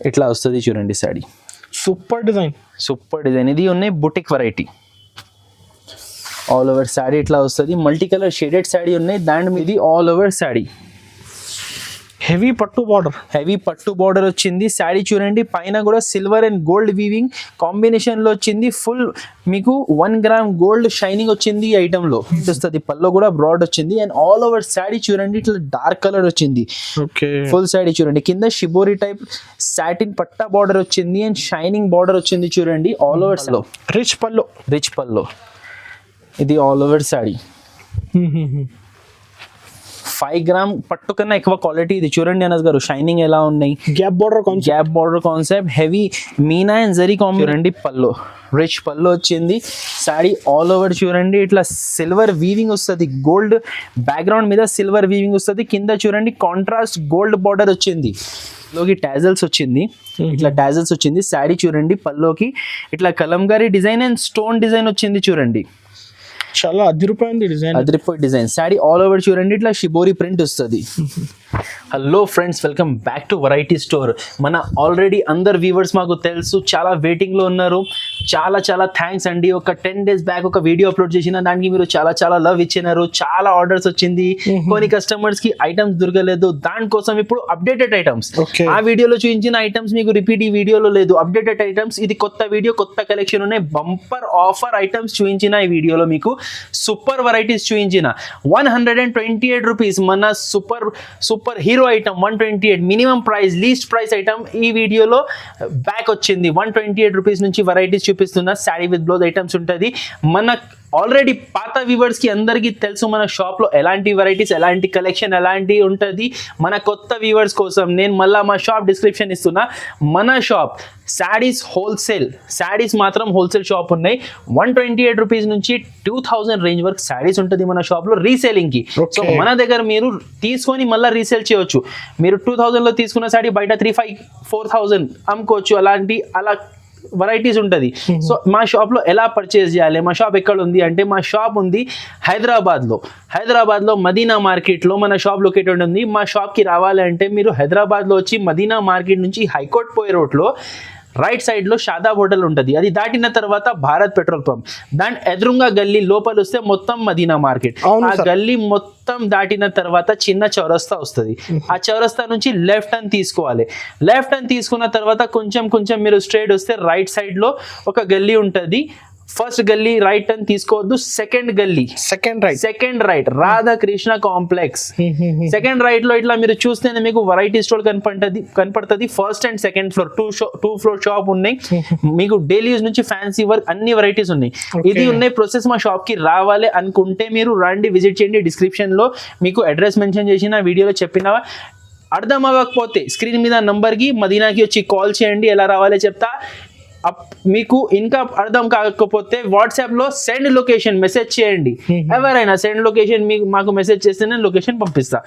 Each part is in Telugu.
ఇట్లా వస్తుంది చూడండి సాడీ. Super design. ఇది ఉన్నాయి boutique variety. All over sari ఇట్లా వస్తుంది. మల్టీ కలర్ షేడెడ్ శాడీ ఉన్నాయి. దాని ఇది ఆల్ ఓవర్ శాడీ. హెవీ పట్టు బార్డర్ వచ్చింది. శాడీ చూడండి, పైన కూడా silver and gold weaving combination లో వచ్చింది. ఫుల్ మీకు 1 గ్రామ్ గోల్డ్ షైనింగ్ వచ్చింది ఈ ఐటమ్ లో. వస్తుంది పల్లో కూడా బ్రాడ్ వచ్చింది. అండ్ ఆల్ ఓవర్ శాడీ చూడండి ఇట్లా డార్క్ కలర్ వచ్చింది. ఫుల్ శాడీ చూడండి, కింద షిబోరి టైప్ సాటిన్ పట్టా బార్డర్ వచ్చింది అండ్ షైనింగ్ బార్డర్ వచ్చింది చూడండి. ఆల్ ఓవర్ లో రిచ్ పల్లో. ఇది ఆల్ ఓవర్ శాడీ. 5 గ్రామ్ పట్టు కన్నా ఎక్కువ క్వాలిటీ ఇది. చూడండి అనస్ గారు, షైనింగ్ ఎలా ఉన్నాయి. Gap border concept heavy Meena and zari చూడండి. పల్లో రిచ్ పల్లో వచ్చింది. శాడీ ఆల్ ఓవర్ చూడండి ఇట్లా సిల్వర్ వీవింగ్ వస్తుంది. గోల్డ్ బ్యాక్గ్రౌండ్ మీద సిల్వర్ వీవింగ్ వస్తుంది. కింద చూడండి కాంట్రాస్ట్ గోల్డ్ బార్డర్ వచ్చింది. లోకి టాజల్స్ వచ్చింది. ఇట్లా టాజల్స్ వచ్చింది. శాడీ చూడండి పల్లోకి ఇట్లా Kalamkari design and stone design వచ్చింది చూడండి. చాలా అదిరిపోయింది డిజైన్. శాడీ ఆల్ ఓవర్ చూడండి ఇట్లా షిబోరి ప్రింట్ వస్తుంది. Hello friends, welcome back to variety store. మన ఆల్రెడీ అందరు వ్యూవర్స్ మాకు తెలుసు చాలా వెయిటింగ్లో ఉన్నారు. చాలా థ్యాంక్స్ అండి. ఒక 10 days బ్యాక్ ఒక వీడియో అప్లోడ్ చేసిన దానికి మీరు చాలా లవ్ ఇచ్చినారు. చాలా ఆర్డర్స్ వచ్చింది. కొన్ని కస్టమర్స్ కి ఐటమ్స్ దొరకలేదు. దానికోసం ఇప్పుడు అప్డేటెడ్ ఐటమ్స్, ఆ వీడియోలో చూపించిన ఐటమ్స్ మీకు రిపీట్ ఈ వీడియోలో లేదు. అప్డేటెడ్ ఐటమ్స్, ఇది కొత్త వీడియో, కొత్త కలెక్షన్ ఉన్నాయి. బంపర్ ఆఫర్ ఐటమ్స్ చూపించిన ఈ వీడియోలో మీకు సూపర్ వెరైటీస్ చూపించిన 128 రూపీస్ మన super hero item 128 minimum price, least price item ఈ వీడియోలో బ్యాక్ వచ్చింది. 128 రూపీస్ నుంచి వెరైటీస్ చూపిస్తున్నా. శారీ విత్ బ్లౌజ్ ఐటమ్స్ ఉంటుంది. మన ఆల్రెడీ పాత వ్యూవర్స్ కి అందరికీ తెలుసు మన షాప్ లో ఎలాంటి వెరైటీస్, ఎలాంటి కలెక్షన్, ఎలాంటి ఉంటుంది. మన కొత్త వ్యూవర్స్ కోసం నేను మళ్ళీ మా షాప్ డిస్క్రిప్షన్ ఇస్తున్నా. మన షాప్ శారీస్ హోల్సేల్, శారీస్ మాత్రం హోల్సేల్ షాప్ ఉన్నాయి. 128 రూపీస్ నుంచి 2000 రేంజ్ వరకు శారీస్ ఉంటుంది మన షాప్ లో రీసేలింగ్ కి. సో మన దగ్గర మీరు తీసుకొని మళ్ళీ రీసేల్ చేయొచ్చు. మీరు 2000 లో తీసుకున్న శారీ బయట 3000-4000 అమ్ముకోవచ్చు. అలా వెరైటీస్ ఉంటుంది. సో మా షాప్ లో ఎలా పర్చేస్ చేయాలి, మా షాప్ ఎక్కడ ఉంది అంటే, మా షాప్ ఉంది హైదరాబాద్ లో మదీనా మార్కెట్ లో మన షాప్ లొకేటెడ్ ఉంది. మా షాప్ కి రావాలంటే మీరు హైదరాబాద్ లో వచ్చి మదీనా మార్కెట్ నుంచి హైకోర్ట్ పోయే రోడ్ లో రైట్ సైడ్ లో షాదాబ్ హోటల్ ఉంటుంది. అది దాటిన తర్వాత భారత్ పెట్రోల్ పంప్, దాని ఎదురుగా గల్లీ లోపల వస్తే మొత్తం మదీనా మార్కెట్. ఆ గల్లీ మొత్తం దాటిన తర్వాత చిన్న చౌరస్తా వస్తుంది. ఆ చౌరస్తా నుంచి లెఫ్ట్ టర్న్ తీసుకోవాలి. లెఫ్ట్ టర్న్ తీసుకున్న తర్వాత కొంచెం మీరు స్ట్రైట్ వస్తే రైట్ సైడ్ లో ఒక గల్లీ ఉంటుంది. ఫస్ట్ గల్లీ రైట్ టర్న్ తీసుకోవద్దు. Second right Radhakrishna complex. Second right లో ఇట్లా మీరు చూస్తేనే మీకు వెరైటీ స్టోర్ కనపడుతుంది. First and second floor, two floor shop ఉన్నాయి. మీకు డైలీ యూజ్ నుంచి ఫ్యాన్సీ వర్క్ అన్ని వెరైటీస్ ఉన్నాయి. ఇది ఉన్నాయి ప్రాసెస్. మా షాప్ కి రావాలి అనుకుంటే మీరు రండి, విజిట్ చేయండి. డిస్క్రిప్షన్ లో మీకు అడ్రస్ మెన్షన్ చేసిన, వీడియోలో చెప్పిన. అర్థం అవ్వకపోతే స్క్రీన్ మీద నంబర్ కి మదీనాకి వచ్చి కాల్ చేయండి, ఎలా రావాలో చెప్తా. మీకు ఇంకా అర్థం కాకపోతే వాట్సాప్ లో సెండ్ లొకేషన్ మెసేజ్ చేయండి. ఎవరైనా సెండ్ లొకేషన్ మాకు మెసేజ్ చేస్తే నేను లొకేషన్ పంపిస్తా.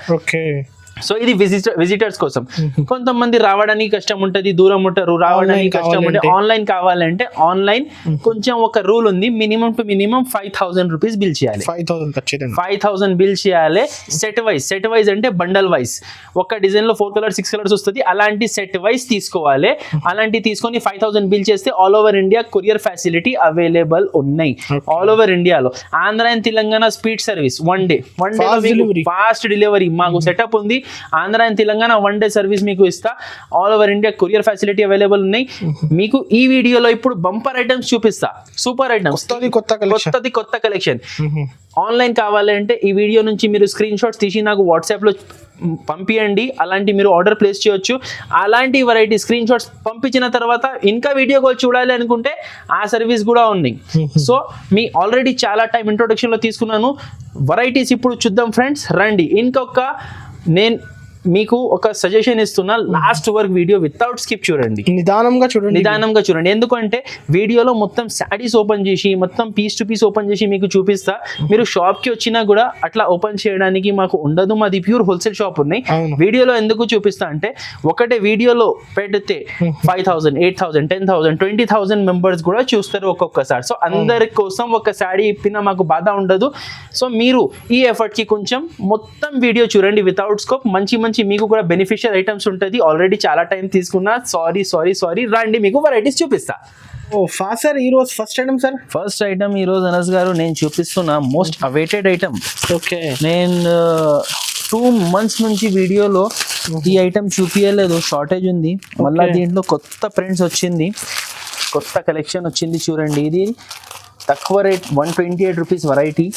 సో ఇది విజిటర్స్ కోసం. కొంతమంది రావడానికి కష్టం ఉంటుంది, దూరం ఉంటారు, రావడానికి కష్టం ఉంటే ఆన్లైన్ కావాలంటే ఆన్లైన్ కొంచెం ఒక రూల్ ఉంది. Minimum to minimum 5000 rupees bill చేయాలి. 5000 బిల్ చేయాలి. సెట్ వైజ్ అంటే బండల్ వైజ్. ఒక డిజైన్ లో 4 కలర్స్ 6 కలర్స్ వస్తుంది. అలాంటి సెట్ వైజ్ తీసుకోవాలి. అలాంటి తీసుకొని 5000 బిల్ చేస్తే all over India courier facility available ఉన్నాయి. ఆల్ ఓవర్ ఇండియాలో Andhra and Telangana speed service, one day fast delivery మాకు సెటప్ ఉంది. Andhra and Telangana 1 day service మీకు ఇస్తా. All over India courier facility available ఉన్నాయి. మీకు ఈ వీడియోలో ఇప్పుడు బంపర్ ఐటమ్స్ చూపిస్తా. సూపర్ ఐటమ్స్, కొత్త కలెక్షన్. ఆన్లైన్ కావాలంటే ఈ వీడియో నుంచి మీరు స్క్రీన్ షాట్స్ తీసి నాకు వాట్సాప్ లో పంపియండి. అలాంటి మీరు ఆర్డర్ ప్లేస్ చేయొచ్చు. అలాంటి వెరైటీ స్క్రీన్ షాట్స్ పంపించిన తర్వాత ఇంకా వీడియో కాల్ చూడాలి అనుకుంటే ఆ సర్వీస్ కూడా ఉంది. సో మీ ఆల్రెడీ చాలా టైం ఇంట్రొడక్షన్ లో తీసుకున్నాను. వెరైటీస్ ఇప్పుడు చూద్దాం ఫ్రెండ్స్, రండి. ఇంకొక నేను మీకు ఒక సజెషన్ ఇస్తున్నా, last work video without skip చూడండి, నిదానంగా చూడండి. ఎందుకంటే వీడియోలో మొత్తం శారీస్ ఓపెన్ చేసి మొత్తం పీస్ టు పీస్ ఓపెన్ చేసి మీకు చూపిస్తా. మీరు షాప్ కి వచ్చినా కూడా అట్లా ఓపెన్ చేయడానికి మాకు ఉండదు. మాది ప్యూర్ హోల్సేల్ షాప్ ఉన్నాయి. వీడియోలో ఎందుకు చూపిస్తా అంటే, ఒకటే వీడియోలో పెడితే 5000, 8000, 10,000, 20,000 మెంబర్స్ కూడా చూస్తారు ఒక్కొక్కసారి. సో అందరి కోసం ఒక శారీ ఇప్పినా మాకు బాధ ఉండదు. సో మీరు ఈ ఎఫర్ట్ కి కొంచెం మొత్తం వీడియో చూడండి వితౌట్ స్కోప్. మంచి మంచి మీకు కూడా బెనిఫిషియల్ ఐటమ్స్ ఉంటుంది. ఆల్రెడీ చాలా టైం తీసుకున్నా, సారీ రండి మీకు వెరైటీస్ చూపిస్తా. ఓ ఫాస్ట్ సార్, ఈరోజు first item sir. First item ఈరోజు అనస్ గారు నేను చూపిస్తున్నా మోస్ట్ అవైటెడ్ ఐటమ్. ఓకే, నేను 2 months నుంచి వీడియోలో ఈ ఐటమ్ చూపించలేదు, షార్టేజ్ ఉంది. మళ్ళీ దీంట్లో కొత్త ప్రింట్స్ వచ్చింది, కొత్త కలెక్షన్ వచ్చింది. చూడండి, ఇది తక్కువ rate 128 rupees variety,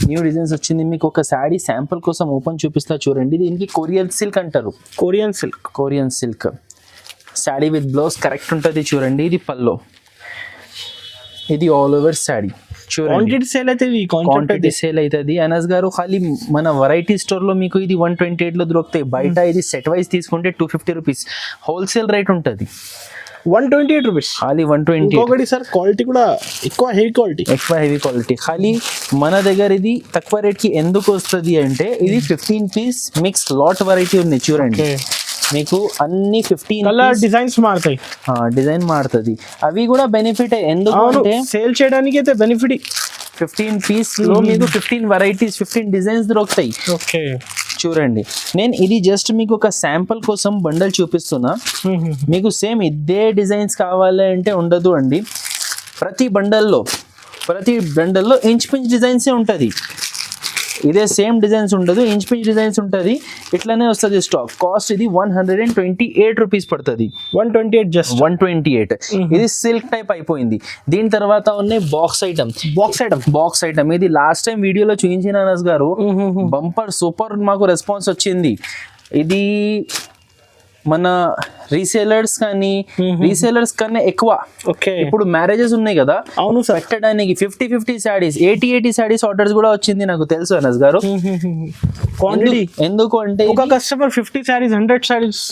new designs వచ్చింది. మీకు ఒక శారీ శాంపుల్ కోసం ఓపెన్ చూపిస్తా చూడండి. దీనికి కొరియన్ సిల్క్ అంటారు. Korean silk sari with blouse correct ఉంటుంది. చూడండి, ఇది పల్లో, ఇది all over sari. Quantity sale అయితే క్వాంటిటీ సేల్ అవుతుంది అనస్ గారు. ఖాళీ మన వెరైటీ స్టోర్ లో మీకు ఇది 128 లో దొరుకుతాయి. బయట ఇది సెట్ వైజ్ తీసుకుంటే 250 రూపీస్ హోల్సేల్ రేట్ ఉంటుంది. 128 రూపీస్ ఖాళీ 120. ఒకటి సార్, క్వాలిటీ కూడా ఎక్కువ హెవీ క్వాలిటీ. ఖాళీ మన దగ్గర ఇది తక్కువ రేట్ కి ఎందుకు వస్తుంది అంటే ఇది 15 పీస్ మిక్స్ లాట్ వెరైటీ ఉంది. చూడండి, మీకు అన్ని 15 కలర్ డిజైన్స్ మారుతాయి, డిజైన్ మారుతుంది. అవి కూడా బెనిఫిట్ ఎందుకు అంటే సేల్ చేయడానికి అయితే బెనిఫిట్. 15 పీస్ లో మీకు 15 వెరైటీస్ 15 డిజైన్స్ దొరుకుతాయి. ఓకే, చూడండి, నేను ఇది జస్ట్ మీకు ఒక శాంపుల్ కోసం బండల్ చూపిస్తున్నా. మీకు సేమ్ ఇదే డిజైన్స్ కావాలి అంటే ఉండదు అండి. ప్రతి బండల్లో ఇంచ్ పించ్ డిజైన్సే ఉంటుంది. ఇదే సేమ్ డిజైన్స్ ఉండదు, ఇంచ్ పించ్ డిజైన్స్ ఉంటుంది. ఇట్లానే వస్తుంది స్టాక్. కాస్ట్ ఇది 128 రూపీస్ పడుతుంది. 128 జస్ట్ 128. ఇది సిల్క్ టైప్ అయిపోయింది. దీని తర్వాత ఉన్నాయి బాక్స్ ఐటమ్. ఇది లాస్ట్ టైం వీడియోలో చూపించిన అనస్ గారు, బంపర్ సూపర్ మాకు రెస్పాన్స్ వచ్చింది. ఇది మన రీసేలర్స్ కన్నా ఎక్కువ. ఓకే, ఇప్పుడు మ్యారేజెస్ ఉన్నాయి కదా, అవును సార్, పెట్టడానికి 50 శారీస్ 80 శారీస్ ఆర్డర్స్ కూడా వచ్చింది నాకు తెలుసు అనస్ గారు. క్వాంటిటీ ఎందుకు అంటే ఒక కస్టమర్ 50 శారీస్ 100 శారీస్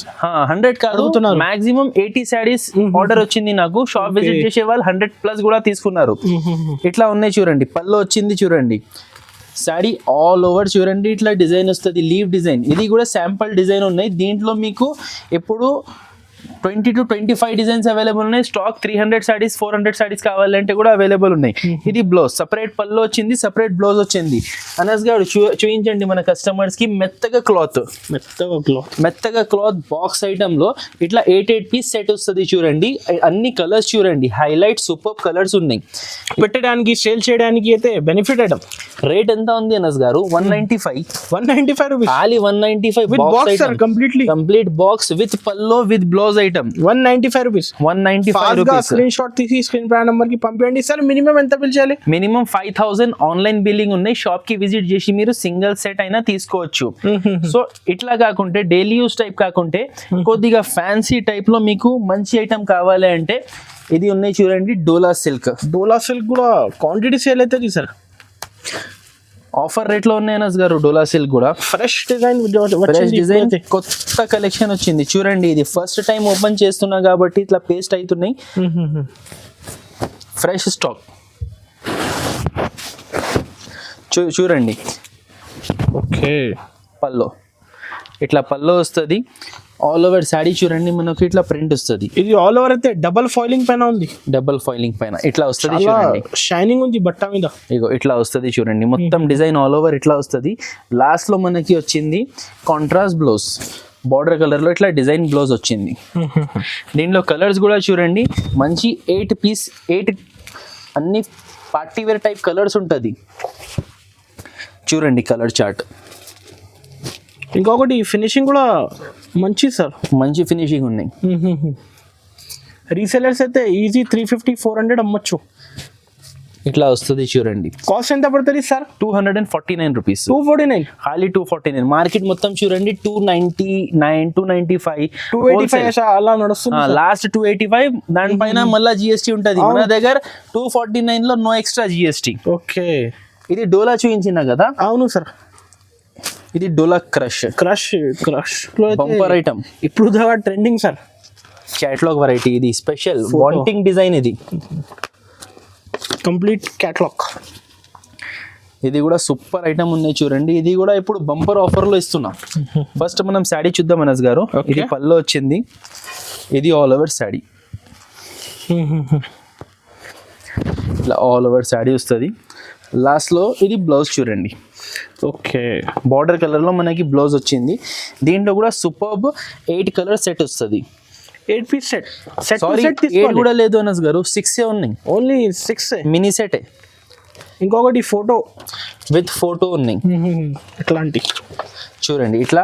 100 కాదు, మాక్సిమం 80 శారీస్ ఆర్డర్ వచ్చింది నాకు. షాప్ విజిట్ చేసే వాళ్ళు 100+ కూడా తీసుకున్నారు. ఇట్లా ఉన్నాయి చూడండి. పళ్ళు వచ్చింది చూడండి, శారీ ఆల్ ఓవర్ చూడండి, ఇట్లా డిజైన్ వస్తుంది, లీవ్ డిజైన్. ఇది కూడా శాంపుల్ డిజైన్ ఉన్నాయి. దీంట్లో మీకు ఎప్పుడు 20 to 25 డిజైన్స్ అవైలబుల్ ఉన్నాయి. స్టాక్ 300 శారీస్ 400 శారీస్ కావాలంటే కూడా అవైలబుల్ ఉన్నాయి. ఇది బ్లౌజ్ సపరేట్ పళ్ళు వచ్చింది, సపరేట్ బ్లౌజ్ వచ్చింది. అనస్ గారు చూపించండి మన కస్టమర్స్ కి. మెత్తగా క్లాత్ బాక్స్ ఐటమ్ లో ఇట్లా 8 పీస్ సెట్ వస్తుంది. చూడండి, అన్ని కలర్స్ చూడండి, హైలైట్ సూపర్ కలర్స్ ఉన్నాయి. పెట్టడానికి సేల్ చేయడానికి అయితే బెనిఫిట్ ఐటమ్. రేట్ ఎంత ఉంది అనస్ గారు? 195 రూపీస్. ఖాళీ 195 with box sir, complete box with pallu with blouse item. 195 rupees. 195 rupees. Screen shot తీసి స్క్రీన్ ప్రైమ్ నంబర్ కి పంపించండి సార్. మినిమం ఎంత బిల్ చేయాలి? మినిమం 5000 ఆన్లైన్ బిల్లింగ్ ఉన్నాయి. షాప్ కి విజిట్ చేసి మీరు సింగిల్ సెట్ అయినా తీసుకోవచ్చు. సో ఇట్లా కాకుంటే డైలీ యూస్ టైప్ కాకుంటే కొద్దిగా ఫ్యాన్సీ టైప్ లో మీకు మంచి ఐటమ్ కావాలి అంటే ఇది ఉన్నాయి చూడండి, డోలా సిల్క్ కూడా క్వాంటిటీ సేల్ అవుతుంది సార్. ఆఫర్ రేట్ లో ఉన్నాయి అనస్ గారు. డోలా సిల్క్ కూడా ఫ్రెష్ డిజైన్, కొత్త కలెక్షన్ వచ్చింది. చూడండి, ఇది ఫస్ట్ టైం ఓపెన్ చేస్తున్నా కాబట్టి ఇట్లా పేస్ట్ అవుతున్నాయి. ఫ్రెష్ స్టాక్ చూడండి. ఓకే, పల్లో ఇట్లా పల్లో వస్తుంది. ఆల్ ఓవర్ శారీ చూడండి, మనకి ఇట్లా ప్రింట్ వస్తుంది. ఇది ఆల్ ఓవర్ అయితే డబల్ ఫాయిలింగ్ పైన ఉంది. ఇట్లా వస్తుంది చూడండి, షైనింగ్ ఉంది బట్ట మీద. ఇగో ఇట్లా వస్తుంది చూడండి, మొత్తం డిజైన్ ఆల్ ఓవర్ ఇట్లా వస్తుంది. లాస్ట్ లో మనకి వచ్చింది కాంట్రాస్ట్ బ్లౌజ్, బార్డర్ కలర్ లో ఇట్లా డిజైన్ బ్లౌజ్ వచ్చింది. దీనిలో కలర్స్ కూడా చూడండి, మంచి 8 అన్ని పార్టీ వేర్ టైప్ కలర్స్ ఉంటుంది. చూడండి కలర్ చార్ట్. ఇంకొకటి ఫినిషింగ్ కూడా మంచి సార్, మంచి ఫినిషింగ్ ఉన్నాయి. రీసెలర్స్ అయితే ఈజీ 350-400 అమ్మొచ్చు. ఇట్లా వస్తుంది చూడండి. కాస్ట్ ఎంత పడుతుంది సార్? 249 రూపీస్. 249 ఖాళీ 249. మార్కెట్ మొత్తం చూడండి 299, 295, 285 అలా నడుస్తుంది. లాస్ట్ 285, దానిపైన మళ్ళీ జిఎస్టీ ఉంటుంది. మన దగ్గర 249 లో నో ఎక్స్ట్రా జిఎస్టీ. ఓకే, ఇది డోలా చూపించిన కదా. అవును సార్, ఇది డోలా క్రష్ బంపర్ ఐటమ్. ఇప్పుడు దాకా ట్రెండింగ్ సార్. క్యాటలాగ్ వెరైటీ, ఇది స్పెషల్ వాంటింగ్ డిజైన్. ఇది కంప్లీట్ క్యాటలాగ్. ఇది కూడా సూపర్ ఐటమ్ ఉన్నాయి చూడండి. ఇది కూడా ఇప్పుడు బంపర్ ఆఫర్ లో ఇస్తున్నాం. ఫస్ట్ మనం శారీ చూద్దాం అనస్ గారు. ఇది పల్లో వచ్చింది, ఇది ఆల్ ఓవర్ శారీ. ఇట్లా ఆల్ ఓవర్ శారీ వస్తుంది. లాస్ట్ లో ఇది బ్లౌజ్ చూడండి. ఓకే బార్డర్ కలర్ లో మనకి బ్లౌజ్ వచ్చింది. దీంట్లో కూడా సూపర్బ్ 8 కలర్ సెట్ వస్తుంది. 8 piece set set sorry set 8 కూడా లేదు అనస్ గారు, 6 ఉన్నాయి. ఓన్లీ 6 మినీ సెట్ ఇంకొకటి ఫోటో విత్ ఫోటో ఉన్నాయి. ఇట్లాంటి చూడండి ఇట్లా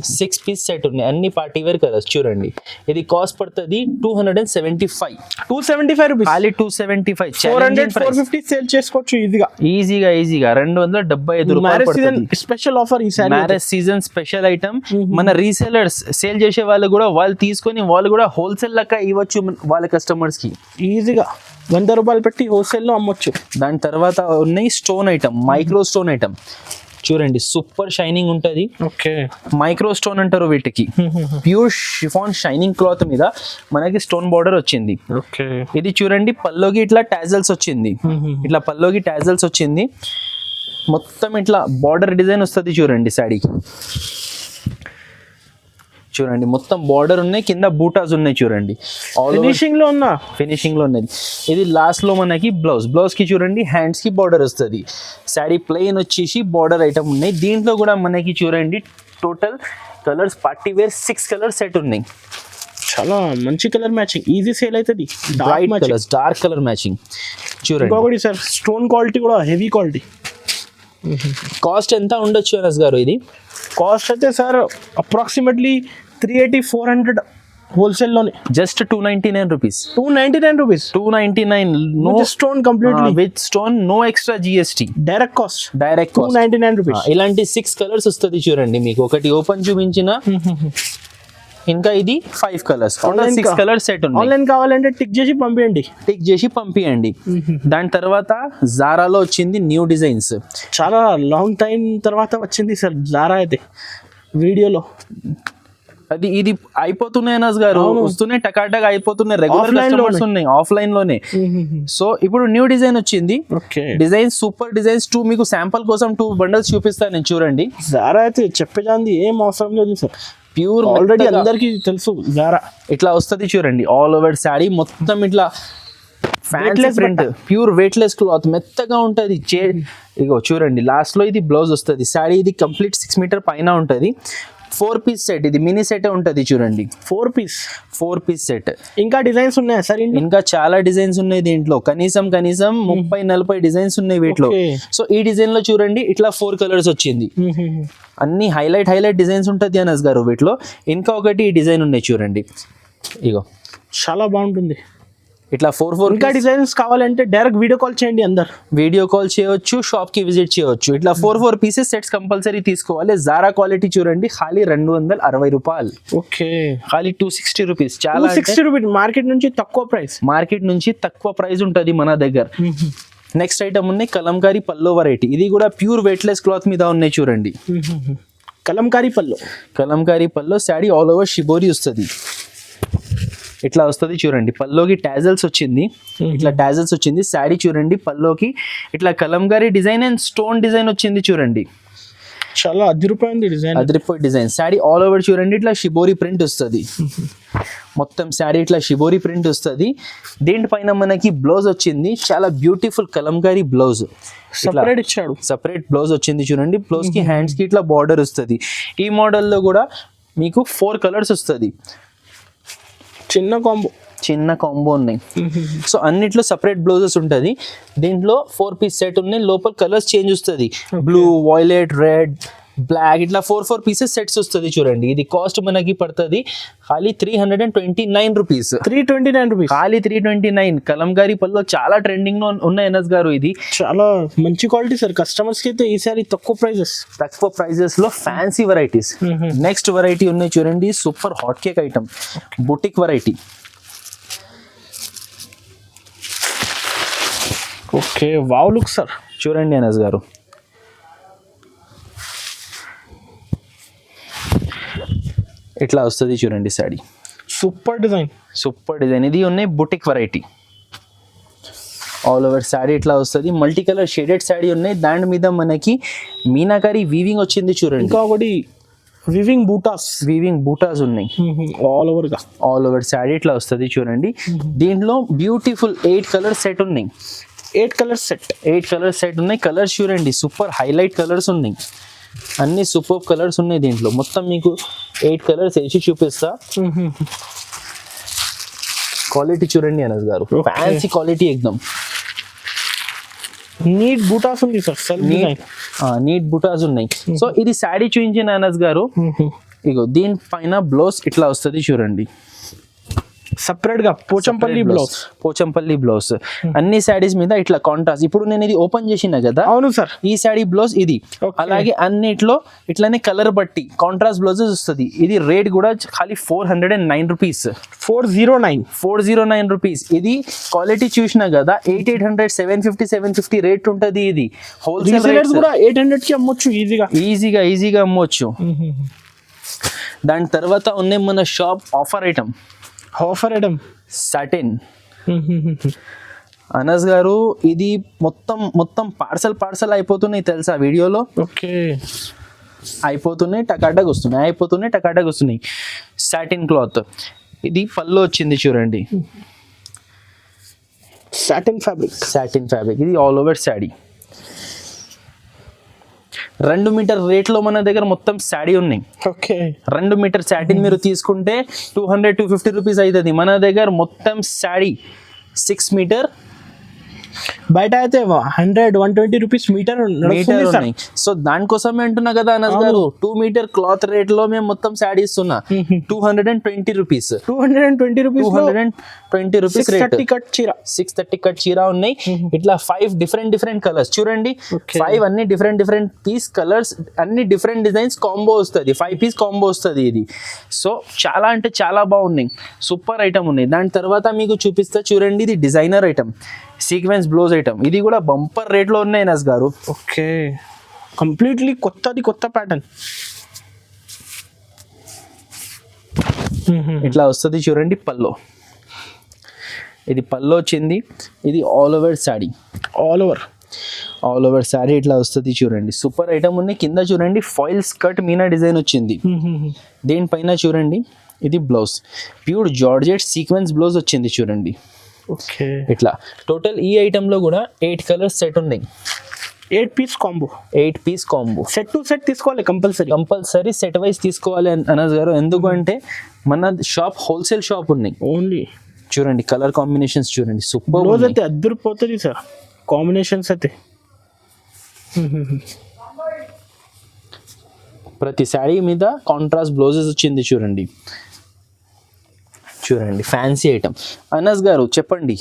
6 పీస్ సెట్ ఉన్నాయి, అన్ని పార్టీ వేర్ కలర్స్. చూడండి ఇది కాస్ట్ పడుతుంది 275. 275 రూపీస్, ఖాళీ 275. 400 450 సేల్ చేసుకోవచ్చు ఈజీగా. ఈజీగా 275 మ్యారేజ్ సీజన్ రూపాయలు. స్పెషల్ ఆఫర్ ఈ sorry. Marriage season special item. మన రీసెలర్స్ సేల్ చేసే వాళ్ళు కూడా వాళ్ళు తీసుకొని వాళ్ళు కూడా హోల్సేల్ లెక్క ఇవ్వచ్చు వాళ్ళ కస్టమర్స్ కి ఈజీగా 100 రూపాయలు పెట్టి హోల్సేల్లో అమ్మొచ్చు. దాని తర్వాత ఉన్నాయి stone item, micro stone item. చూడండి సూపర్ షైనింగ్ ఉంటుంది. ఓకే మైక్రో స్టోన్ అంటారు వీటికి. ప్యూర్ షిఫాన్ షైనింగ్ క్లాత్ మీద మనకి స్టోన్ బార్డర్ వచ్చింది. ఓకే ఇది చూడండి పల్లోకి ఇట్లా టాజల్స్ వచ్చింది, ఇట్లా పల్లోకి టాజల్స్ వచ్చింది. మొత్తం ఇట్లా బార్డర్ డిజైన్ వస్తుంది చూడండి శాడీకి. చూడండి మొత్తం బార్డర్ ఉన్నాయి, కింద బూటాస్ ఉన్నాయి చూడండి. ఫినిషింగ్ లో ఉన్నా ఫినిషింగ్ లో ఉన్నది. ఇది లాస్ట్ లో మనకి బ్లౌజ్ కి చూడండి హ్యాండ్స్ కి బార్డర్ వస్తుంది. శాడీ ప్లెయిన్ వచ్చేసి బార్డర్ ఐటమ్ ఉన్నాయి. దీంట్లో కూడా మనకి చూడండి total colours party wear 6 colour set ఉన్నాయి. చాలా మంచి కలర్ మ్యాచింగ్, ఈజీ సేల్ అవుతుంది. Bright colours, dark colour matching. చూడండి ఇంకొకటి సార్ స్టోన్ క్వాలిటీ కూడా హెవీ క్వాలిటీ. కాస్ట్ ఎంత ఉండొచ్చు అనస్ గారు? ఇది కాస్ట్ అయితే సార్ అప్రాక్సిమేట్లీ 380-400 హోల్సేల్లోనే. Just 299 rupees. 299 rupees, 299 no stone completely with stone, no extra GST. Direct cost direct 299 rupees. ఇలాంటి 6 కలర్స్ వస్తుంది చూడండి మీకు. ఒకటి ఓపెన్ చూపించిన, ఇంకా ఇది 5 కలర్స్, 6 కలర్ సెట్ ఉంది. ఆన్లైన్ కావాలంటే టిక్ చేసి పంపించండి, టిక్ చేసి పంపించండి. దాని తర్వాత జారాలో వచ్చింది న్యూ డిజైన్స్. చాలా లాంగ్ టైం తర్వాత వచ్చింది సార్ జారా అయితే వీడియోలో. అది ఇది అయిపోతున్నాయి అనస్ గారు, వస్తున్నాయి టకాటక్ అయిపోతున్నాయి. రెగ్యులర్ కస్టమర్స్ ఉన్నాయి ఆఫ్లైన్ లోనే. సో ఇప్పుడు న్యూ డిజైన్ వచ్చింది. ఓకే డిజైన్ సూపర్ డిజైన్స్ 2 మీకు శాంపుల్ కోసం 2 బండల్స్ చూపిస్తాను నేను. చూడండి జారా అయితే చెప్పేదాన్ని ఏం అవసరం లేదు సార్, ప్యూర్ ఆల్రెడీ అందరికి తెలుసు జారా. ఇట్లా వస్తుంది చూడండి ఆల్ ఓవర్ శాడీ మొత్తం ఇట్లా fancy print, pure weightless cloth, మెత్తగా ఉంటుంది. ఇగో చూడండి లాస్ట్ లో ఇది బ్లౌజ్ వస్తుంది. శాడీ ఇది కంప్లీట్ 6 మీటర్ పైన ఉంటుంది. 4 పీస్ సెట్, ఇది మినీ సెట్ ఉంటుంది చూడండి. 4 పీస్ సెట్. ఇంకా డిజైన్స్ ఉన్నాయా సార్? ఇంకా చాలా డిజైన్స్ ఉన్నాయి దీంట్లో, కనీసం 30-40 డిజైన్స్ ఉన్నాయి వీటిలో. సో ఈ డిజైన్ లో చూడండి ఇట్లా 4 కలర్స్ వచ్చింది. అన్ని హైలైట్ డిజైన్స్ ఉంటుంది అనస్ గారు వీటిలో. ఇంకా ఒకటి ఈ డిజైన్ ఉన్నాయి చూడండి, ఇగో చాలా బాగుంటుంది. ఇట్లా 4 ఇంకా డిజైన్స్ కావాలంటే డైరెక్ట్ వీడియో కాల్ చేయండి, అందరు వీడియో కాల్ చేయొచ్చు, షాప్ కి విజిట్ చేయొచ్చు. ఇట్లా 4 పీసెస్ సెట్స్ కంపల్సరీ తీసుకోవాలి. జారా క్వాలిటీ చూడండి, ఖాళీ 260 రూపాయలు. ఓకే ఖాళీ 260 రూపీస్. చాలా 260 రూపీస్ మార్కెట్ నుంచి తక్కువ ప్రైస్. మార్కెట్ నుంచి తక్కువ ప్రైస్ ఉంటుంది మన దగ్గర. నెక్స్ట్ ఐటమ్ ఉన్నాయి కలంకారీ పల్లో వెరైటీ. ఇది కూడా ప్యూర్ వెయిట్లెస్ క్లాత్ మీద ఉన్నాయి చూడండి. కలంకారీ పల్లో శాడీ ఆల్ ఓవర్ షిబోరి వస్తుంది. ఇట్లా వస్తుంది చూడండి. పల్లోకి టాజల్స్ వచ్చింది, ఇట్లా టాజల్స్ వచ్చింది. శాడీ చూడండి పల్లోకి ఇట్లా Kalamkari design and stone design వచ్చింది చూడండి. చాలా అదిరిపోయింది డిజైన్, అదిరిపోయి డిజైన్. శాడీ ఆల్ ఓవర్ చూడండి ఇట్లా షిబోరి ప్రింట్ వస్తుంది. మొత్తం శాడీ ఇట్లా షిబోరి ప్రింట్ వస్తుంది. దీనిపైన మనకి బ్లౌజ్ వచ్చింది, చాలా బ్యూటిఫుల్ కలంకారీ బ్లౌజ్. సపరేట్ ఇచ్చాడు, సపరేట్ బ్లౌజ్ వచ్చింది చూడండి. బ్లౌజ్ కి హ్యాండ్స్ కి ఇట్లా బార్డర్ వస్తుంది. ఈ మోడల్లో కూడా మీకు 4 కలర్స్ వస్తుంది. చిన్న కాంబో ఉన్నాయి. సో అన్నిట్లో సపరేట్ బ్లౌజెస్ ఉంటుంది. దీంట్లో 4 పీస్ సెట్ ఉన్నాయి. లోపల కలర్స్ చేంజ్ వస్తుంది, బ్లూ, వైలెట్, రెడ్, బ్లాక్, ఇట్లా 4 పీసెస్ సెట్స్ వస్తుంది చూడండి. ఇది కాస్ట్ మనకి పడుతుంది ఖాళీ 329 రూపీస్. 329 రూపీస్, ఖాళీ 329. కలంకారీ పల్లో చాలా ట్రెండింగ్ లో ఉన్నాయి ఎనస్ గారు. ఇది చాలా మంచి క్వాలిటీ సార్. కస్టమర్స్ కి అయితే ఈసారి తక్కువ ప్రైజెస్ లో ఫ్యాన్సీ వెరైటీస్. నెక్స్ట్ వెరైటీ ఉన్నాయి చూడండి, super hot cake item, boutique variety. Okay wow look sir, చూడండి అనస్ గారు. ఇట్లా వస్తుంది చూడండి శాడీ. Super design. ఇది ఉన్నాయి boutique variety. All over sari ఇట్లా వస్తుంది. మల్టీ కలర్ షేడెడ్ శాడీ ఉన్నాయి. దాని మీద మనకి మీనాకారి వీవింగ్ వచ్చింది చూడండి. ఇంకా ఒకటి వీవింగ్ బూటాస్ ఉన్నాయి ఆల్ ఓవర్ శాడీ ఇట్లా వస్తుంది చూడండి. దీంట్లో బ్యూటిఫుల్ 8 కలర్ సెట్ ఉన్నాయి. 8 కలర్స్ సెట్. 8 కలర్స్ సెట్ ఉన్నాయి. కలర్స్ చూడండి సూపర్ హైలైట్ కలర్స్ ఉన్నాయి, అన్ని సూపర్ కలర్స్ ఉన్నాయి దీంట్లో. మొత్తం మీకు 8 కలర్స్ వేసి చూపిస్తా. క్వాలిటీ చూడండి అనస్ గారు, ఫ్యాన్సీ క్వాలిటీ ఎక్దమ్. నీట్ బూటాస్ ఉంది సార్, నీట్ బుటాస్ ఉన్నాయి. సో ఇది శాడీ చూపించిన అనస్ గారు, ఇగో దీనిపైన బ్లౌజ్ ఇట్లా వస్తుంది చూడండి, సపరేట్ గా పోచంపల్లి బ్లౌజ్. పోచంపల్లి బ్లౌజ్ అన్ని శాడీస్ మీద ఇట్లా కాంట్రాస్ట్. ఇప్పుడు నేను ఇది ఓపెన్ చేసిన కదా, అవును సార్, ఈ శాడీ బ్లౌజ్ ఇది. అలాగే అన్నిట్లో ఇట్లానే కలర్ బట్టి కాంట్రాస్ట్ బ్లౌజెస్ వస్తుంది. ఇది రేట్ కూడా ఖాళీ 409 రూపీస్. 409 రూపీస్. ఇది క్వాలిటీ చూసినా కదా 800, 750 రేట్ ఉంటుంది. ఇది హోల్సేల్ కూడా 800 కి అమ్మొచ్చు ఈజీగా అమ్మొచ్చు. దాని తర్వాత ఉన్నాయి మన shop offer item satin. Anas garu ఇది మొత్తం పార్సల్ అయిపోతున్నాయి తెలుసా వీడియోలో. ఓకే, అయిపోతున్నాయి టకాటక్ వస్తున్నాయి. Satin cloth. ఇది పళ్ళు వచ్చింది చూడండి, సాటిన్ ఫ్యాబ్రిక్. ఇది ఆల్ ఓవర్ శాడీ. 2 మీటర్ రేట్లో మన దగ్గర మొత్తం శాడీ ఉన్నాయి. ఓకే, 2 మీటర్ సాటిన్ మీరు తీసుకుంటే 200-250 రూపీస్ అవుతుంది. మన దగ్గర మొత్తం శాడీ 6 మీటర్, బయట అయితే 100-120 రూపీస్ మీటర్ ఉన్నాయి. సో దానికోసమే అంటున్నా కదా అనస్ గారు, 2 మీటర్ క్లాత్ రేట్ లో మేము మొత్తం శాడీ ఇస్తున్నా. 220 రూపీస్. 220 rupees rate. 630 కట్ చీర ఉన్నాయి. ఇట్లా 5 డిఫరెంట్ కలర్స్ చూడండి. 5 అన్ని డిఫరెంట్ పీస్ కలర్స్, అన్ని డిఫరెంట్ డిజైన్స్ కాంబో వస్తుంది. 5 పీస్ కాంబో వస్తుంది ఇది. సో చాలా అంటే చాలా బాగున్నాయి, సూపర్ ఐటమ్ ఉన్నాయి. దాని తర్వాత మీకు చూపిస్తా చూడండి, ఇది designer item, sequence blouse item. ఇది కూడా బంపర్ రేట్ లో ఉన్నాయి అనస్ గారు. ఓకే, కంప్లీట్లీ కొత్త ప్యాటర్న్. ఇట్లా వస్తుంది చూడండి పల్లో. ఇది పల్లో వచ్చింది. ఇది ఆల్ ఓవర్ శాడీ, ఇట్లా వస్తుంది చూడండి. సూపర్ ఐటమ్ ఉంది. కింద చూడండి ఫాయిల్ స్కర్ట్ మీనా డిజైన్ వచ్చింది. దీనిపైన చూడండి ఇది blouse, pure georgette sequence blouse వచ్చింది చూడండి. ఓకే, ఇట్లా టోటల్ ఈ ఐటమ్ లో కూడా 8 కలర్స్ సెట్ ఉన్నాయి. 8 piece combo. Set to set తీసుకోవాలి, కంపల్సరీ సెట్ వైజ్ తీసుకోవాలి అనస్ గారు. ఎందుకంటే మన షాప్ హోల్సేల్ షాప్ ఉన్నాయి ఓన్లీ. చూడండి కలర్ కాంబినేషన్స్ చూడండి, సూపర్ బ్లౌజ్ అయితే అద్దరిపోతుంది సార్, కాంబినేషన్స్ అయితే. ప్రతి శారీ మీద కాంట్రాస్ట్ బ్లౌజెస్ వచ్చింది చూడండి. Fancy item. అనస్ గారు చెప్పండి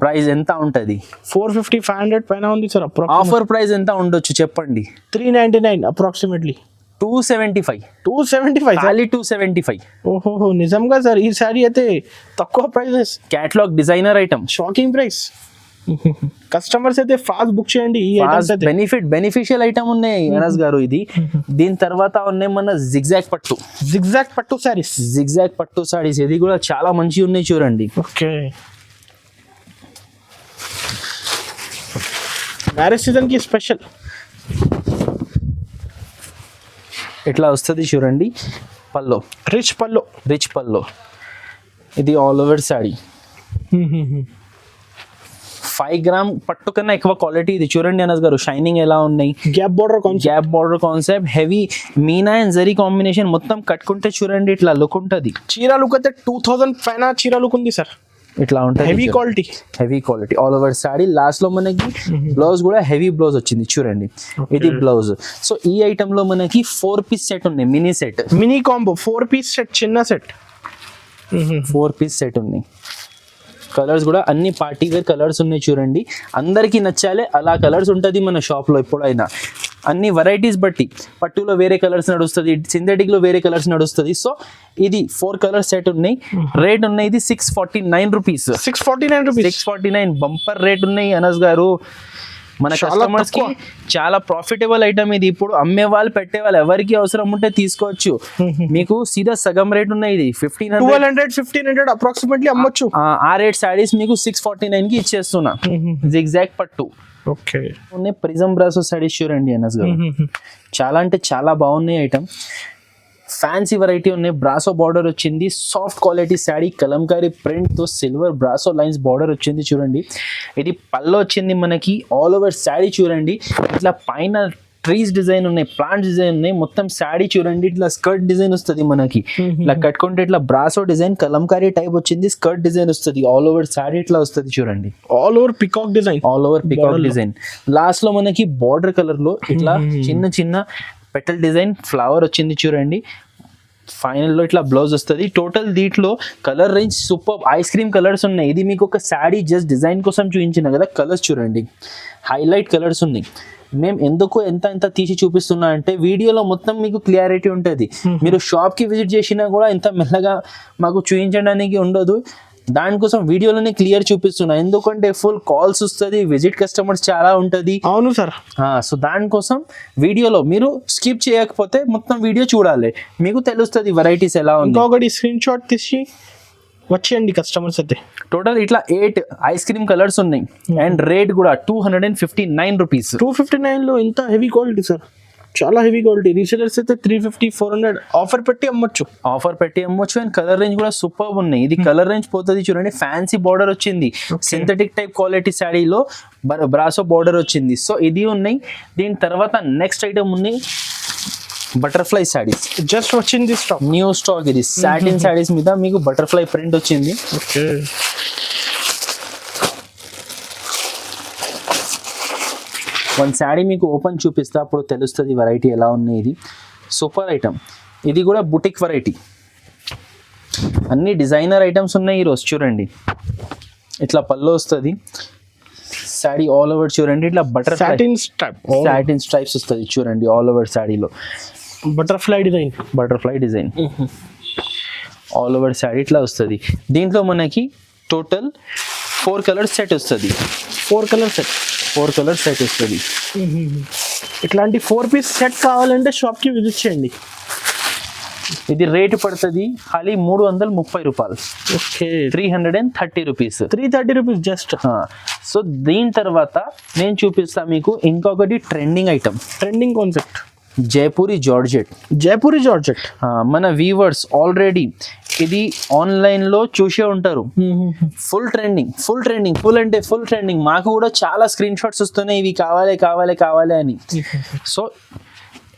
ప్రైస్ ఎంత ఉంటది? 450-500 పైన ఉంది సార్. ఆఫర్ ప్రైస్ ఎంత ఉండొచ్చు చెప్పండి? 399 అప్రాక్సిమేట్లీ. 275 ఖాళీ 275. ఓహో, నిజంగా సార్ ఈ శారీ అయితే తక్కువ prices. Catalogue designer item, shocking price. Customers అయితే ఫాస్ట్ బుక్ చేయండి. ఈ ఐటమ్స్ అయితే బెనిఫిషియల్ ఐటమ్ ఉన్నాయి అనస్ గారు. ఇది దీని తర్వాత ఉన్నాయి మన జిగ్జాగ్ పట్టు సారీస్. ఇది కూడా చాలా మంచి ఉన్నాయి చూడండి. ఓకే, మ్యారేజ్ సీజన్ కి స్పెషల్. ఇట్లా వస్తుంది చూడండి పల్లో, రిచ్ పల్లో. ఇది ఆల్ ఓవర్ శాడీ. 5 గ్రామ్ పట్టు కన్నా ఎక్కువ క్వాలిటీ. ఇది చూడండి అనస్ గారు, షైనింగ్ ఎలా ఉన్నాయి. Gap border concept, heavy Meena and zari combination. మొత్తం కట్టుకుంటే చూడండి ఇట్లా లుక్ ఉంటుంది. చీర లుక్ అయితే 2000 పైన చీర లుక్ ఉంది సార్. ఇట్లా ఉంటుంది, heavy quality all over sari. Last లో మనకి బ్లౌజ్ కూడా హెవీ బ్లౌజ్ వచ్చింది చూడండి. ఇది బ్లౌజ్. సో ఈ ఐటమ్ లో మనకి 4 పీస్ సెట్ ఉన్నాయి, మినీ కాంబో 4 పీస్ సెట్, చిన్న సెట్. 4 పీస్ సెట్ ఉన్నాయి. కలర్స్ కూడా అన్ని పార్టీ వేర్ కలర్స్ ఉన్నాయి చూడండి. అందరికీ నచ్చాలి అలా కలర్స్ ఉంటుంది మన షాప్లో ఎప్పుడైనా. అన్ని వెరైటీస్ బట్టి, పట్టులో వేరే కలర్స్ నడుస్తుంది, సింథటిక్లో వేరే కలర్స్ నడుస్తుంది. సో ఇది 4 కలర్స్ సెట్ ఉన్నాయి. రేట్ ఉన్నాయి ఇది 649 రూపీస్. 649 బంపర్ రేట్ ఉన్నాయి అనస్ గారు. మన కస్టమర్స్ కి చాలా ప్రాఫిటబుల్ ఐటమ్ ఇది. ఇప్పుడు అమ్మే వాళ్ళు పెట్టే వాళ్ళు ఎవరికి అవసరం ఉంటే తీసుకోవచ్చు. మీకు సీదా సగం రేట్ ఉన్నాయి. ఇది 1500 అప్రాక్సిమేట్లీ అమ్మొచ్చు. ఆ రేట్ సారీస్ మీకు 649 కి ఇచ్చేస్తున్నా. జిగ్జాగ్ పట్టు. ఓకే, ప్రిజం బ్రాసో సారీస్ చూడండి అనస్ గారు, చాలా అంటే చాలా బాగున్నాయి ఐటమ్. ఫ్యాన్సీ వెరైటీ ఉన్నాయి. బ్రాసో బార్డర్ వచ్చింది, soft quality sari, Kalamkari print తో సిల్వర్ బ్రాసో లైన్స్ బార్డర్ వచ్చింది చూడండి. ఇది పళ్ళు వచ్చింది మనకి. ఆల్ ఓవర్ శారీ చూడండి, ఇట్లా పైన ట్రీస్ డిజైన్ ఉన్నాయి, ప్లాంట్ డిజైన్ ఉన్నాయి. మొత్తం శారీ చూడండి, ఇట్లా స్కర్ట్ డిజైన్ వస్తుంది మనకి. ఇట్లా కట్టుకుంటే ఇట్లా బ్రాసో డిజైన్ కలంకారీ టైప్ వచ్చింది, స్కర్ట్ డిజైన్ వస్తుంది. ఆల్ ఓవర్ శారీ ఇట్లా వస్తుంది చూడండి. All over peacock design, all over peacock design. Last లో మనకి బార్డర్ కలర్ లో ఇట్లా చిన్న చిన్న పెటల్ డిజైన్ ఫ్లవర్ వచ్చింది చూడండి. ఫైనల్ లో ఇట్లా బ్లౌజ్ వస్తుంది. టోటల్ దీంట్లో colour range super ice cream colours ఉన్నాయి. ఇది మీకు ఒక శారీ జస్ట్ డిజైన్ కోసం చూపించిన కదా, కలర్స్ చూడండి, హైలైట్ కలర్స్ ఉన్నాయి. మేము ఎందుకు ఎంత తీసి చూపిస్తున్నా అంటే వీడియోలో మొత్తం మీకు క్లియారిటీ ఉంటుంది. మీరు షాప్కి విజిట్ చేసినా కూడా ఇంత మెల్లగా మాకు చూపించడానికి ఉండదు. దానికోసం వీడియోలోనే క్లియర్ చూపిస్తున్నా, ఎందుకంటే ఫుల్ కాల్స్ వస్తుంది, విజిట్ కస్టమర్స్ చాలా ఉంటుంది. అవును సార్. సో దానికోసం వీడియోలో మీరు స్కిప్ చేయకపోతే మొత్తం వీడియో చూడాలి, మీకు తెలుస్తుంది వెరైటీస్ ఎలా ఉంది. ఇంకొకటి స్క్రీన్ షాట్ తీసి వచ్చేయండి కస్టమర్స్ అయితే. టోటల్ ఇట్లా 8 ఐస్ క్రీమ్ కలర్స్ ఉన్నాయి. అండ్ రేట్ కూడా 259 రూపీస్. 259 లో ఇంత హెవీ క్వాలిటీ సార్, చాలా హెవీ క్వాలిటీ. రీసెలర్స్ అయితే 350, 400 ఆఫర్ పెట్టి అమ్మొచ్చు. అండ్ కలర్ రేంజ్ కూడా సూపర్ ఉన్నాయి. ఇది కలర్ రేంజ్ పోతుంది చూడండి. ఫ్యాన్సీ బార్డర్ వచ్చింది, సింథటిక్ టైప్ క్వాలిటీ శారీలో బ్రాసో బార్డర్ వచ్చింది. సో ఇది ఉన్నాయి. దీని తర్వాత నెక్స్ట్ ఐటమ్ ఉన్నాయి బటర్ఫ్లై శారీస్. జస్ట్ వచ్చింది స్టాక్, న్యూ స్టాక్. ఇది సాటిన్ శారీస్ మీద మీకు బటర్ఫ్లై ప్రింట్ వచ్చింది. ఓకే. వన్ శారీ మీకు ఓపెన్ చూపిస్తా, అప్పుడు తెలుస్తుంది వెరైటీ ఎలా ఉన్నాయి. ఇది సూపర్ ఐటమ్. ఇది కూడా బుటిక్ వెరైటీ, అన్ని డిజైనర్ ఐటమ్స్ ఉన్నాయి ఈరోజు చూడండి. ఇట్లా పళ్ళు వస్తుంది, శారీ ఆల్ ఓవర్ చూడండి. ఇట్లా బటర్ఫ్లై సాటిన్ స్ట్రైప్స్ వస్తుంది చూడండి ఆల్ ఓవర్ శారీలో. Butterfly design all over sari ఇట్లా వస్తుంది. దీంట్లో మనకి టోటల్ 4 కలర్ సెట్ వస్తుంది. 4 కలర్ సెట్ వస్తుంది. ఇట్లాంటి 4 పీస్ సెట్ కావాలంటే షాప్కి విజిట్ చేయండి. ఇది రేట్ పడుతుంది ఖాళీ 330 రూపాయలు. Okay. 330 rupees. 330 rupees just. So దీని తర్వాత నేను చూపిస్తా మీకు ఇంకొకటి trending item, trending concept, Jaipuri georgette. మన వీవర్స్ ఆల్రెడీ ఇది ఆన్లైన్ లో చూసే ఉంటారు. Full trending. మాకు కూడా చాలా స్క్రీన్ షాట్స్ వస్తున్నాయి, ఇవి కావాలి అని. సో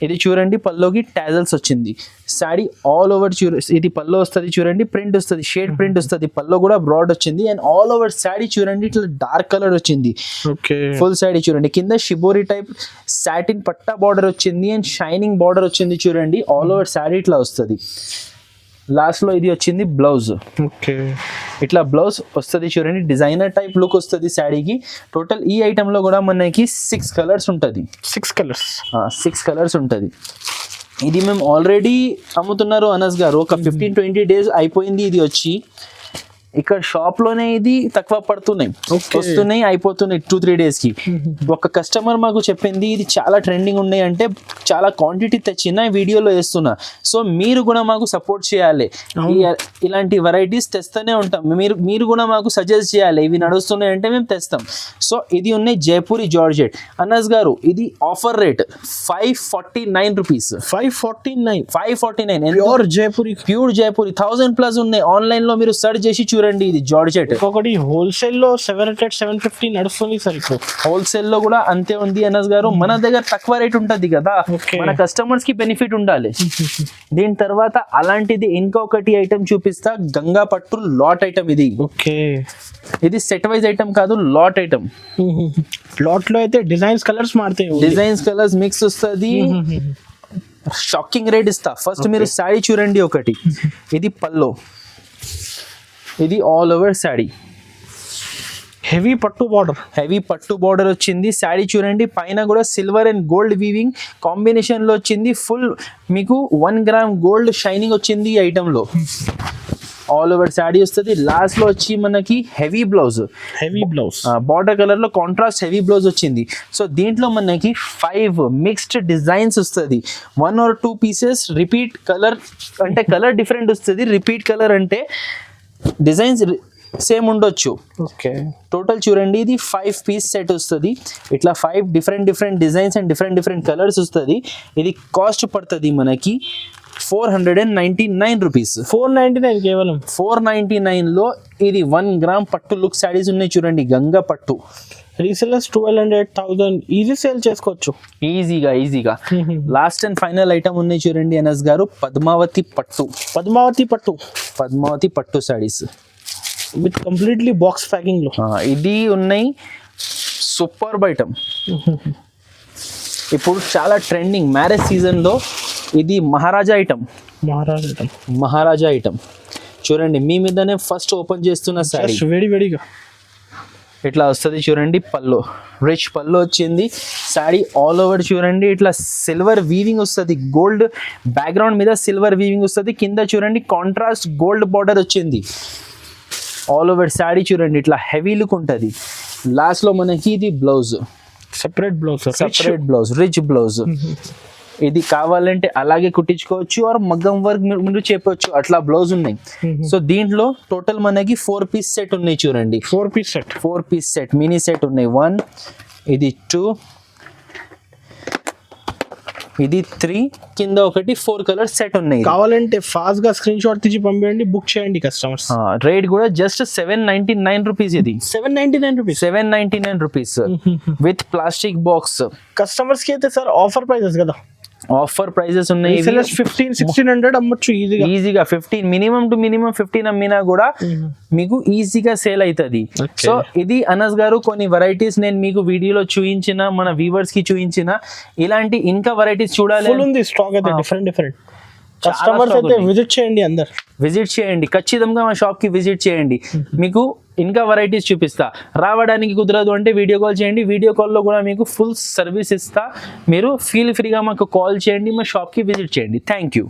ఇది చూడండి, పల్లోకి టాజల్స్ వచ్చింది. శారీ ఆల్ ఓవర్ ఇది పల్లో వస్తుంది చూడండి, ప్రింట్ వస్తుంది, షేడ్ ప్రింట్ వస్తుంది. పల్లో కూడా బ్రాడ్ వచ్చింది. అండ్ ఆల్ ఓవర్ శారీ చూడండి, ఇట్లా డార్క్ కలర్ వచ్చింది. ఫుల్ శారీ చూడండి, కింద షిబోరి టైప్ సాటిన్ పట్టా బార్డర్ వచ్చింది అండ్ షైనింగ్ బార్డర్ వచ్చింది చూడండి. ఆల్ ఓవర్ శారీ ఇట్లా వస్తుంది. లాస్ట్ లో ఇది వచ్చింది బ్లౌజ్. ఇట్లా బ్లౌజ్ వస్తుంది చూడండి, డిజైనర్ టైప్ లుక్ వస్తుంది శారీకి. టోటల్ ఈ ఐటమ్ లో కూడా మనకి 6 కలర్స్ ఉంటుంది. 6 కలర్స్ ఉంటుంది. ఇది మేము ఆల్రెడీ అమ్ముతున్నారు అనస్ గారు, ఒక 15-20 డేస్ అయిపోయింది ఇది వచ్చి. ఇక్కడ షాప్ లోనే ఇది తక్కువ పడుతున్నాయి, వస్తున్నాయి, అయిపోతున్నాయి 2-3 days కి. ఒక కస్టమర్ మాకు చెప్పింది ఇది చాలా ట్రెండింగ్ ఉన్నాయి అంటే చాలా క్వాంటిటీ తెచ్చిన వీడియోలో వేస్తున్నా. సో మీరు కూడా మాకు సపోర్ట్ చేయాలి, ఇలాంటి వెరైటీస్ తెస్తూనే ఉంటాం. మీరు కూడా మాకు సజెస్ట్ చేయాలి, ఇవి నడుస్తున్నాయి అంటే మేము తెస్తాం. సో ఇది ఉన్నాయి జైపూరి జార్జెట్. అనస్ గారు ఇది offer rate 549 rupees. 549 pure Jaipuri 1000+ ఉన్నాయి. ఆన్లైన్ లో మీరు సెర్చ్ చేసి చూడండి. ఇది జార్జెట్. ఒకటి హోల్సేల్ లో 700-750 నడుస్తుంది సార్. ఇప్పుడు హోల్సేల్ లో కూడా అంతే ఉంది అనస్ గారు. మన దగ్గర తక్కువ రేట్ ఉంటది కదా, మన కస్టమర్స్ కి బెనిఫిట్ ఉండాలి. దీని తర్వాత అలాంటిది ఇంకొకటి ఐటమ్ చూపిస్తా, గంగా పట్టు లాట్ ఐటమ్. ఇది ఇది సెట్ వైజ్ ఐటమ్ కాదు, లాట్ ఐటమ్. లాట్ లో అయితే డిజైన్స్ కలర్స్ మిక్స్ వస్తుంది. షాకింగ్ రేట్ ఇస్తా. ఫస్ట్ మీరు శారీ చూడండి ఒకటి. ఇది పల్లో, ఇది ఆల్ ఓవర్ శారీ హెవీ పట్టు బార్డర్ వచ్చింది. శారీ చూడండి, పైన కూడా silver and gold weaving combination లో వచ్చింది. ఫుల్ మీకు 1 గ్రామ్ గోల్డ్ షైనింగ్ వచ్చింది ఈ ఐటమ్ లో. ఆల్ ఓవర్ శారీ వస్తుంది. లాస్ట్ లో వచ్చి మనకి హెవీ బ్లౌజ్ బార్డర్ కలర్ లో కాంట్రాస్ట్ హెవీ బ్లౌజ్ వచ్చింది. సో దీంట్లో మనకి 5 మిక్స్డ్ డిజైన్స్ వస్తుంది. 1 or 2 పీసెస్ రిపీట్ కలర్ అంటే కలర్ డిఫరెంట్ వస్తుంది. రిపీట్ కలర్ అంటే డిజైన్స్ సేమ్ ఉండొచ్చు. టోటల్ చూడండి, ఇది 5 పీస్ సెట్ వస్తుంది. ఇట్లా 5 different designs and different colours వస్తుంది. ఇది కాస్ట్ పడుతుంది మనకి 499 రూపీస్. 499 కేవలం. 499 లో ఇది 1 గ్రామ్ పట్టు లుక్ శారీస్ ఉన్నాయి చూడండి, గంగా పట్టు. రీసెల్లర్స్ 1200-1000 ఈజీ సేల్ చేసుకోవచ్చు ఈజీగా. లాస్ట్ అండ్ ఫైనల్ ఐటమ్ ఉన్నాయి చూడండి అనస్ గారు, పద్మావతి పట్టు saris with completely box packing లో. ఇది ఉన్నాయి సూపర్ ఐటమ్. ఇప్పుడు చాలా ట్రెండింగ్ మ్యారేజ్ సీజన్ లో ఇది మహారాజా ఐటమ్ చూడండి. మీ మీదనే ఫస్ట్ ఓపెన్ చేస్తున్న శారీ, వేడిగా ఇట్లా వస్తుంది చూడండి. పళ్ళు రిచ్ పళ్ళు వచ్చింది. శారీ ఆల్ ఓవర్ చూడండి, ఇట్లా సిల్వర్ వీవింగ్ వస్తుంది, గోల్డ్ బ్యాక్గ్రౌండ్ మీద సిల్వర్ వీవింగ్ వస్తుంది. కింద చూడండి కాంట్రాస్ట్ గోల్డ్ బార్డర్ వచ్చింది. ఆల్ ఓవర్ శారీ చూడండి, ఇట్లా హెవీ లుక్ ఉంటుంది. లాస్ట్ లో మనకి ఇది blouse, separate blouse, rich blouse. ఇది కావాలంటే అలాగే కుట్టించుకోవచ్చు, ఆర్ మగ్గం వర్క్ మీరు చెప్పొచ్చు, అట్లా బ్లౌజ్ ఉన్నాయి. సో దీంట్లో టోటల్ మనకి 4 పీస్ సెట్ ఉన్నాయి చూడండి. 4 పీస్ సెట్ మినీ సెట్ ఉన్నాయి. 1, ఇది 2, ఇది 3, కింద ఒకటి 4 కలర్ సెట్ ఉన్నాయి. కావాలంటే ఫాస్ట్ గా స్క్రీన్ షాట్ తీసి పంపించండి, బుక్ చేయండి కస్టమర్స్. రేట్ కూడా జస్ట్ 799 రూపీస్. ఇది 799 rupees with plastic box. Customers కి అయితే సార్ ఆఫర్ ప్రైజెస్ కదా, ఆఫర్ ప్రైజెస్ ఉన్నాయి. 1500-1600 అమ్మొచ్చు ఈజీగా. 15 మినిమం టు మినిమం 15 అమ్మినా కూడా మీకు ఈజీగా సేల్ అవుతుంది. సో ఇది అనస్ గారు కొన్ని వెరైటీస్ నేను మీకు వీడియోలో చూపించిన, మన వ్యూవర్స్ కి చూపించిన. ఇలాంటి ఇంకా వెరైటీస్ చూడాలి ఉంది స్టాక్ అయితే డిఫరెంట్. కస్టమర్స్ అయితే విజిట్ చేయండి ఖచ్చితంగా మా షాప్ కి విజిట్ చేయండి. మీకు ఇంకా వెరైటీస్ చూపిస్తా. రావడానికి కుదరదు అంటే వీడియో కాల్ చేయండి, వీడియో కాల్లో కూడా మీకు ఫుల్ సర్వీస్ ఇస్తా. మీరు ఫీల్ ఫ్రీగా మాకు కాల్ చేయండి, మా షాప్కి విజిట్ చేయండి. Thank you.